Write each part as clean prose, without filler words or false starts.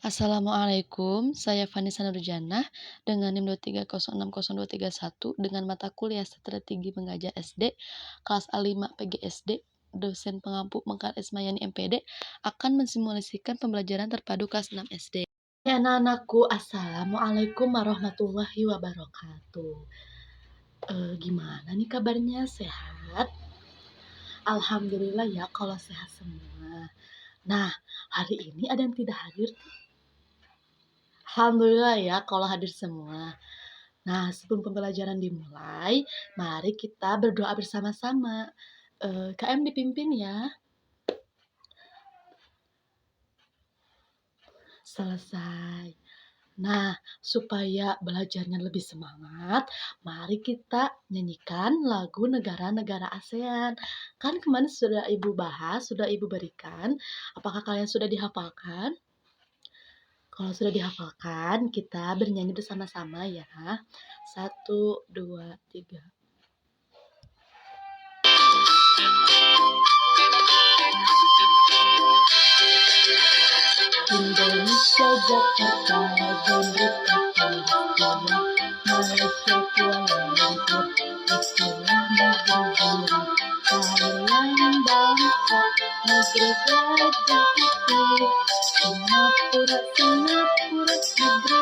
Assalamualaikum, saya Vanessa Nurjanah dengan NIM 230600231 dengan mata kuliah Strategi Mengajar SD kelas A5 PGSD, dosen pengampu Mekar Ismayani MPD akan mensimulasikan pembelajaran terpadu kelas 6 SD. Ya anak-anakku, Assalamualaikum warahmatullahi wabarakatuh. Gimana nih kabarnya? Sehat? Alhamdulillah ya kalau sehat semua. Nah, hari ini ada yang tidak hadir? Alhamdulillah ya kalau hadir semua. Nah, sebelum pembelajaran dimulai, mari kita berdoa bersama-sama. KM dipimpin ya. Selesai. Nah, supaya belajarnya lebih semangat, mari kita nyanyikan lagu negara-negara ASEAN. Kan kemarin sudah Ibu bahas, sudah Ibu berikan. Apakah kalian sudah dihafalkan? Kalau sudah dihafalkan, kita bernyanyi bersama-sama ya. 1, 2, 3. Indonesia, Jakarta, Jendrika, Palestina, Malaysia, Kuala Lumpur, itulah negeri jiran. Thailand, Bangkok, negeri Gajah Putih, Singapura, negeri Cina,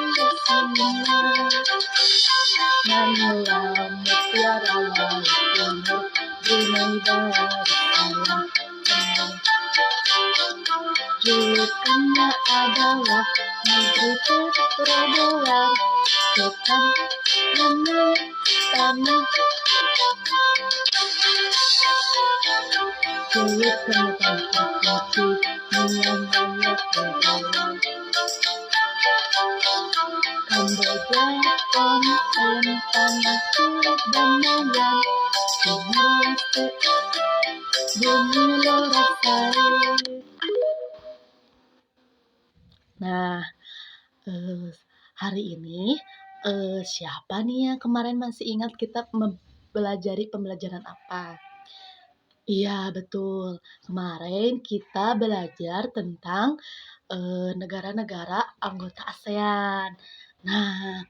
Manila, Mutiara Laut Timur, Brunei Darussalam, julukannya adalah negeri petrodolar, hutan, minyak, tanah. Julukannya tanah putih, Myanmar, Thailand, Kamboja, Phnom Penh, tanah kulit dan Mayan, Timur Leste, bumi Lorasai. Nah, hari ini siapa nih yang kemarin masih ingat kita mempelajari pembelajaran apa? Iya, betul. Kemarin kita belajar tentang negara-negara anggota ASEAN. Nah,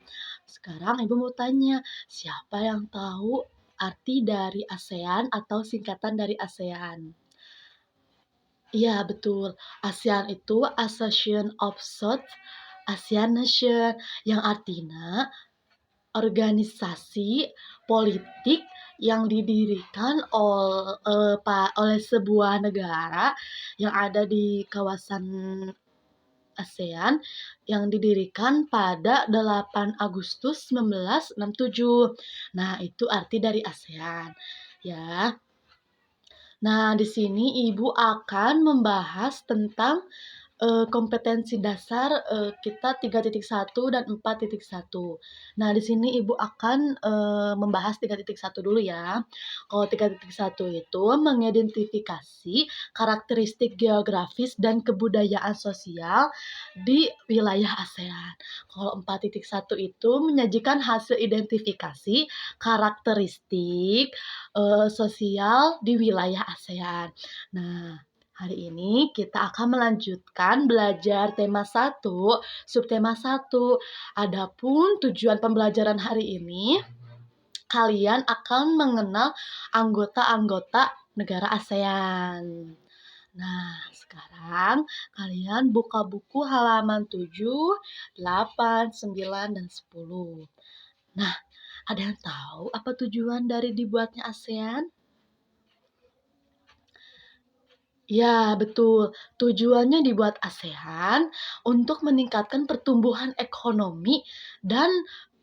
sekarang Ibu mau tanya, siapa yang tahu arti dari ASEAN atau singkatan dari ASEAN? Iya, betul. ASEAN itu Association of South Asian Nation, yang artinya organisasi politik yang didirikan oleh sebuah negara yang ada di kawasan ASEAN yang didirikan pada 8 Agustus 1967. Nah, itu arti dari ASEAN, ya. Nah, di sini Ibu akan membahas tentang kompetensi dasar kita 3.1 dan 4.1. Nah, di sini Ibu akan membahas 3.1 dulu ya. Kalau 3.1 itu mengidentifikasi karakteristik geografis dan kebudayaan sosial di wilayah ASEAN. Kalau 4.1 itu menyajikan hasil identifikasi karakteristik sosial di wilayah ASEAN. Nah, hari ini kita akan melanjutkan belajar tema 1, subtema 1. Adapun tujuan pembelajaran hari ini, kalian akan mengenal anggota-anggota negara ASEAN. Nah, sekarang kalian buka buku halaman 7, 8, 9, dan 10. Nah, ada yang tahu apa tujuan dari dibuatnya ASEAN? Ya, betul. Tujuannya dibuat ASEAN untuk meningkatkan pertumbuhan ekonomi dan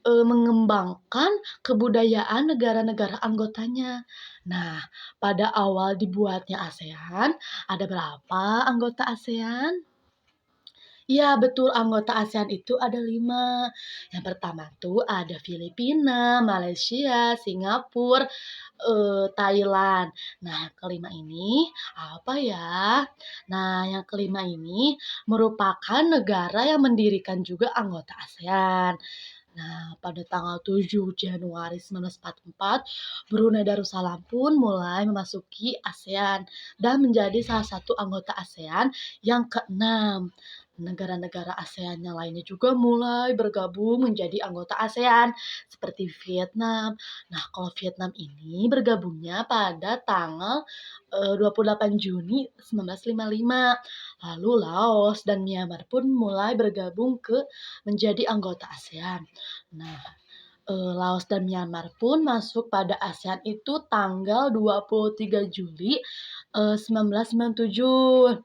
mengembangkan kebudayaan negara-negara anggotanya. Nah, pada awal dibuatnya ASEAN, ada berapa anggota ASEAN? Iya, betul, anggota ASEAN itu ada 5. Yang pertama tuh ada Filipina, Malaysia, Singapura, Thailand. Nah, kelima ini apa ya? Nah, yang kelima ini merupakan negara yang mendirikan juga anggota ASEAN. Nah, pada tanggal 7 Januari 1944, Brunei Darussalam pun mulai memasuki ASEAN dan menjadi salah satu anggota ASEAN yang keenam. Negara-negara ASEAN yang lainnya juga mulai bergabung menjadi anggota ASEAN, seperti Vietnam. Nah, kalau Vietnam ini bergabungnya pada tanggal 28 Juni 1955. Lalu Laos dan Myanmar pun mulai bergabung menjadi anggota ASEAN. Nah, Laos dan Myanmar pun masuk pada ASEAN itu tanggal 23 Juli 1997.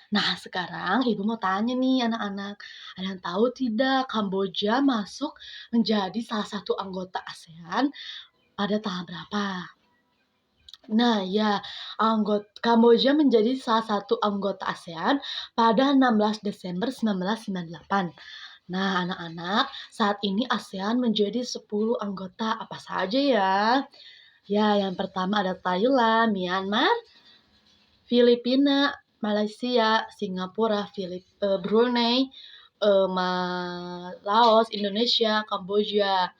Nah, sekarang ibu mau tanya nih anak-anak, ada yang tahu tidak Kamboja masuk menjadi salah satu anggota ASEAN pada tanggal berapa? Nah, ya, Kamboja menjadi salah satu anggota ASEAN pada 16 Desember 1998. Nah, anak-anak, saat ini ASEAN menjadi 10 anggota apa saja ya? Ya, yang pertama ada Thailand, Myanmar, Filipina, Malaysia, Singapura, Brunei, Laos, Indonesia, Kamboja.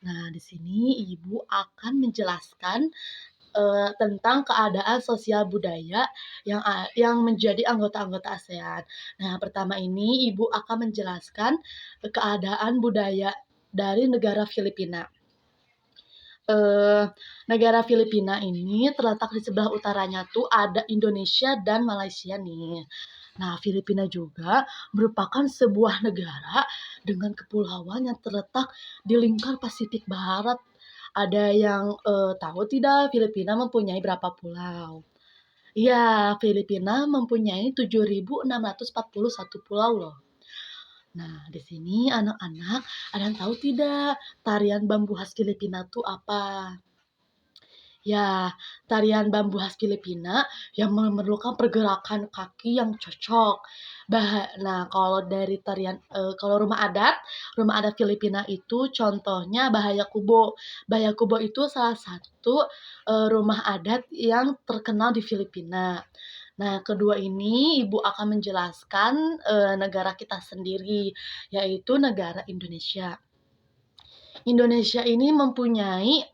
Nah, di sini Ibu akan menjelaskan tentang keadaan sosial budaya yang menjadi anggota-anggota ASEAN. Nah, pertama ini Ibu akan menjelaskan keadaan budaya dari negara Filipina. Negara Filipina ini terletak di sebelah utaranya tuh ada Indonesia dan Malaysia nih. Nah, Filipina juga merupakan sebuah negara dengan kepulauan yang terletak di lingkar Pasifik Barat. Ada yang tahu tidak Filipina mempunyai berapa pulau? Iya, Filipina mempunyai 7.641 pulau loh. Nah, di sini anak-anak ada yang tahu tidak tarian bambu khas Filipina tuh apa? Ya, tarian bambu khas Filipina yang memerlukan pergerakan kaki yang cocok. Nah, kalau rumah adat Filipina itu contohnya Bahaya Kubo. Bahaya Kubo itu salah satu rumah adat yang terkenal di Filipina. Nah, kedua ini Ibu akan menjelaskan negara kita sendiri, yaitu negara Indonesia. Indonesia ini mempunyai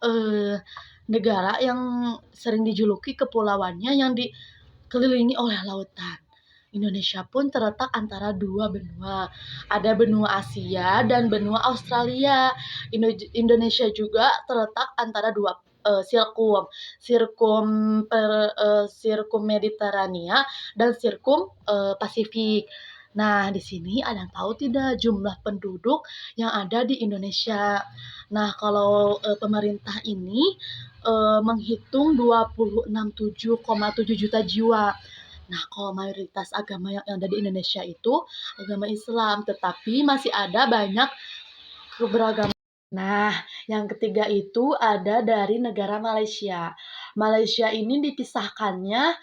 negara yang sering dijuluki kepulauannya yang dikelilingi oleh lautan. Indonesia pun terletak antara dua benua. Ada benua Asia dan benua Australia. Indonesia juga terletak antara dua sirkum Mediterania dan sirkum Pasifik. Nah, di sini ada yang tahu tidak jumlah penduduk yang ada di Indonesia? Nah, kalau pemerintah ini menghitung 26,7 juta jiwa. Nah, kalau mayoritas agama yang ada di Indonesia itu agama Islam, tetapi masih ada banyak keberagaman. Nah, yang ketiga itu ada dari negara Malaysia. Malaysia ini dipisahkannya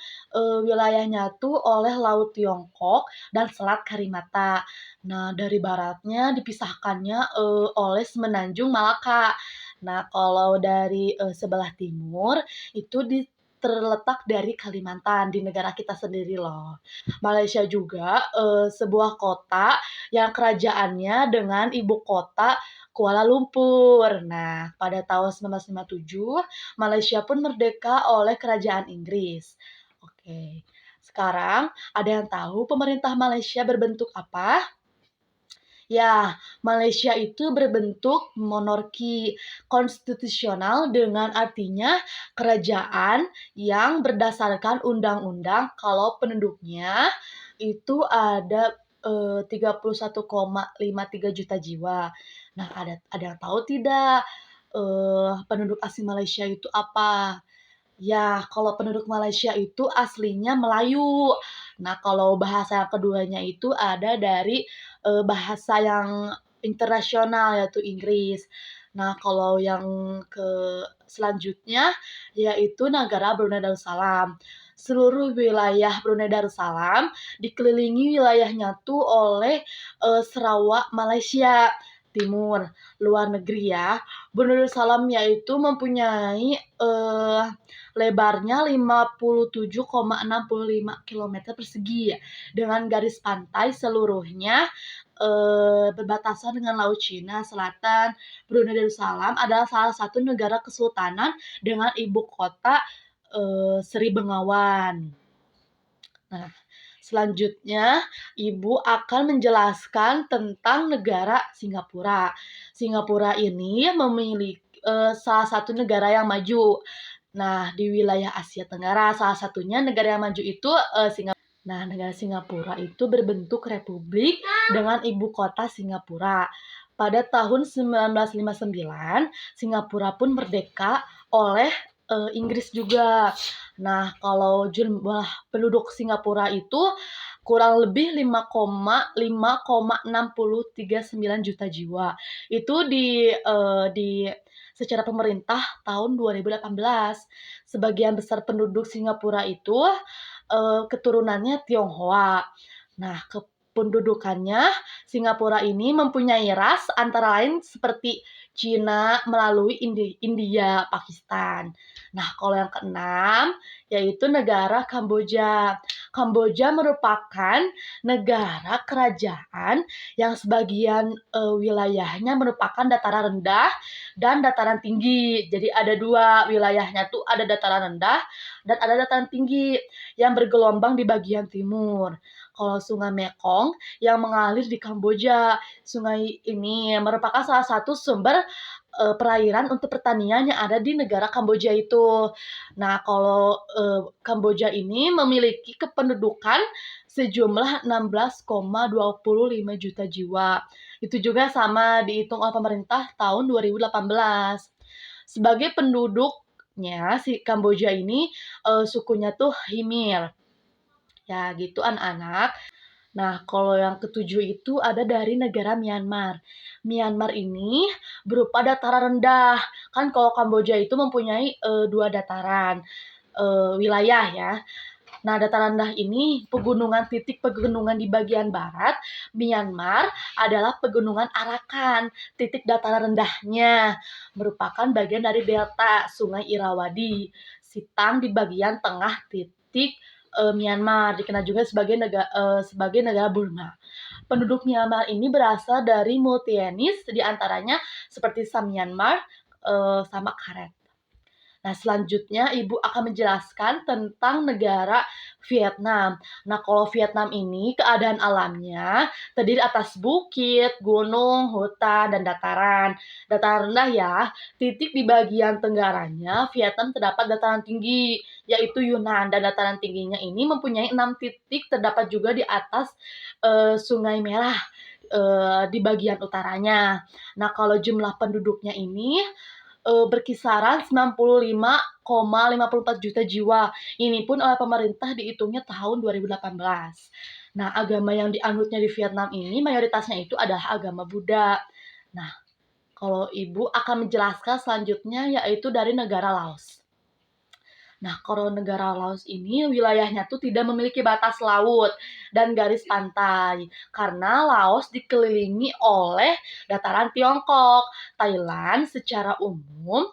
wilayahnya tuh oleh Laut Tiongkok dan Selat Karimata. Nah, dari baratnya dipisahkannya oleh Semenanjung Malaka. Nah, kalau dari sebelah timur itu terletak dari Kalimantan di negara kita sendiri loh. Malaysia juga sebuah kota yang kerajaannya dengan ibu kota Kuala Lumpur. Nah, pada tahun 1957, Malaysia pun merdeka oleh kerajaan Inggris. Oke, sekarang ada yang tahu pemerintah Malaysia berbentuk apa? Ya, Malaysia itu berbentuk monarki konstitusional dengan artinya kerajaan yang berdasarkan undang-undang kalau penduduknya itu ada 31,53 juta jiwa. Nah, ada yang tahu tidak penduduk asli Malaysia itu apa? Ya, kalau penduduk Malaysia itu aslinya Melayu. Nah, kalau bahasa keduanya itu ada dari bahasa yang internasional yaitu Inggris. Nah, kalau yang selanjutnya yaitu negara Brunei Darussalam. Seluruh wilayah Brunei Darussalam dikelilingi wilayahnya tuh oleh Sarawak Malaysia Timur. Luar negeri ya. Brunei Darussalam yaitu mempunyai lebarnya 57,65 km persegi dengan garis pantai seluruhnya berbatasan dengan Laut Cina Selatan. Brunei Darussalam adalah salah satu negara kesultanan dengan ibu kota Seri Bengawan. Nah, Selanjutnya, Ibu akan menjelaskan tentang negara Singapura. Singapura ini memiliki salah satu negara yang maju. Nah, di wilayah Asia Tenggara, salah satunya negara yang maju itu Singapura. Nah, negara Singapura itu berbentuk republik dengan ibu kota Singapura. Pada tahun 1959, Singapura pun merdeka oleh Inggris juga. Nah, kalau jumlah penduduk Singapura itu kurang lebih 5,639 juta jiwa. Itu di secara pemerintah tahun 2018. Sebagian besar penduduk Singapura itu keturunannya Tionghoa. Nah, kependudukannya Singapura ini mempunyai ras antara lain seperti Cina melalui India, Pakistan. Nah, kalau yang keenam yaitu negara Kamboja. Kamboja merupakan negara kerajaan yang sebagian wilayahnya merupakan dataran rendah dan dataran tinggi. Jadi ada dua wilayahnya tuh, ada dataran rendah dan ada dataran tinggi yang bergelombang di bagian timur. Kalau Sungai Mekong yang mengalir di Kamboja, sungai ini merupakan salah satu sumber perairan untuk pertanian yang ada di negara Kamboja itu. Nah, kalau Kamboja ini memiliki kependudukan sejumlah 16,25 juta jiwa. Itu juga sama dihitung oleh pemerintah tahun 2018. Sebagai penduduknya, si Kamboja ini sukunya tuh Hmir. Ya, gitu anak-anak. Nah, kalau yang ketujuh itu ada dari negara Myanmar. Myanmar ini berupa dataran rendah. Kan kalau Kamboja itu mempunyai dua dataran wilayah ya. Nah, dataran rendah ini titik pegunungan di bagian barat Myanmar adalah pegunungan Arakan. Titik dataran rendahnya merupakan bagian dari delta Sungai Irrawaddy. Sitang di bagian tengah titik Myanmar, dikenal juga sebagai negara Burma. Penduduk Myanmar ini berasal dari multi etnis, di antaranya seperti Sam Myanmar sama Karet. Nah, selanjutnya Ibu akan menjelaskan tentang negara Vietnam. Nah, kalau Vietnam ini keadaan alamnya terdiri atas bukit, gunung, hutan, dan dataran. Dataran rendah ya, titik di bagian tenggaranya Vietnam terdapat dataran tinggi, yaitu Yunnan. Dan dataran tingginya ini mempunyai 6 titik, terdapat juga di atas Sungai Merah di bagian utaranya. Nah, kalau jumlah penduduknya ini berkisaran 95,54 juta jiwa. Ini pun oleh pemerintah dihitungnya tahun 2018. Nah, agama yang dianutnya di Vietnam ini mayoritasnya itu adalah agama Buddha. Nah, kalau Ibu akan menjelaskan selanjutnya yaitu dari negara Laos. Nah, kalau negara Laos ini wilayahnya tuh tidak memiliki batas laut dan garis pantai karena Laos dikelilingi oleh dataran Tiongkok. Thailand secara umum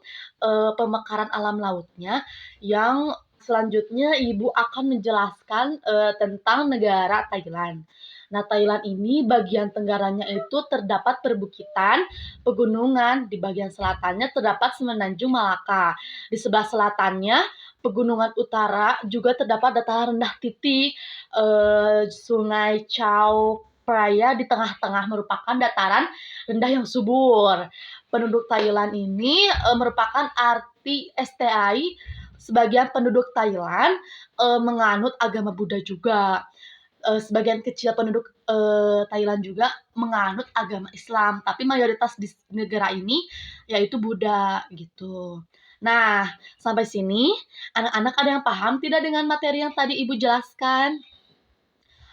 pemekaran alam lautnya yang selanjutnya Ibu akan menjelaskan tentang negara Thailand. Nah, Thailand ini bagian tenggaranya itu terdapat perbukitan, pegunungan, di bagian selatannya terdapat Semenanjung Malaka. Di sebelah selatannya pegunungan utara juga terdapat dataran rendah titik Sungai Chao Phraya di tengah-tengah merupakan dataran rendah yang subur. Penduduk Thailand ini merupakan arti STI. Sebagian penduduk Thailand menganut agama Buddha juga. Sebagian kecil penduduk Thailand juga menganut agama Islam, tapi mayoritas di negara ini yaitu Buddha gitu. Nah, sampai sini anak-anak ada yang paham tidak dengan materi yang tadi Ibu jelaskan?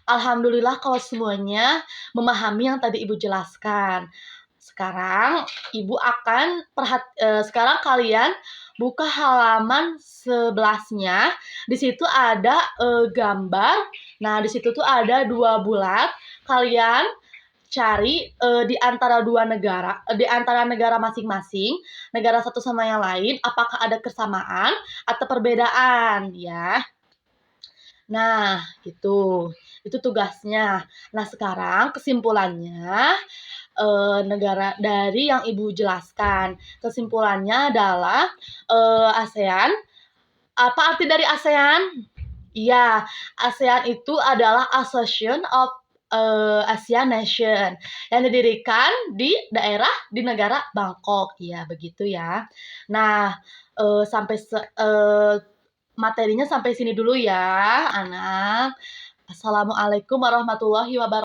Alhamdulillah kalau semuanya memahami yang tadi Ibu jelaskan. Sekarang sekarang kalian buka halaman 11-nya. Di situ ada gambar. Nah, di situ tuh ada 2 bulat. Kalian cari di antara di antara negara masing-masing, negara satu sama yang lain, apakah ada kesamaan atau perbedaan ya. Nah, gitu. Itu tugasnya. Nah, sekarang kesimpulannya negara dari yang Ibu jelaskan. Kesimpulannya adalah ASEAN. Apa arti dari ASEAN? Iya, ASEAN itu adalah Association of Asian Nation yang didirikan di negara Bangkok. Iya, begitu ya. Nah, sampai materinya sampai sini dulu ya, anak. Assalamualaikum warahmatullahi wabarakatuh.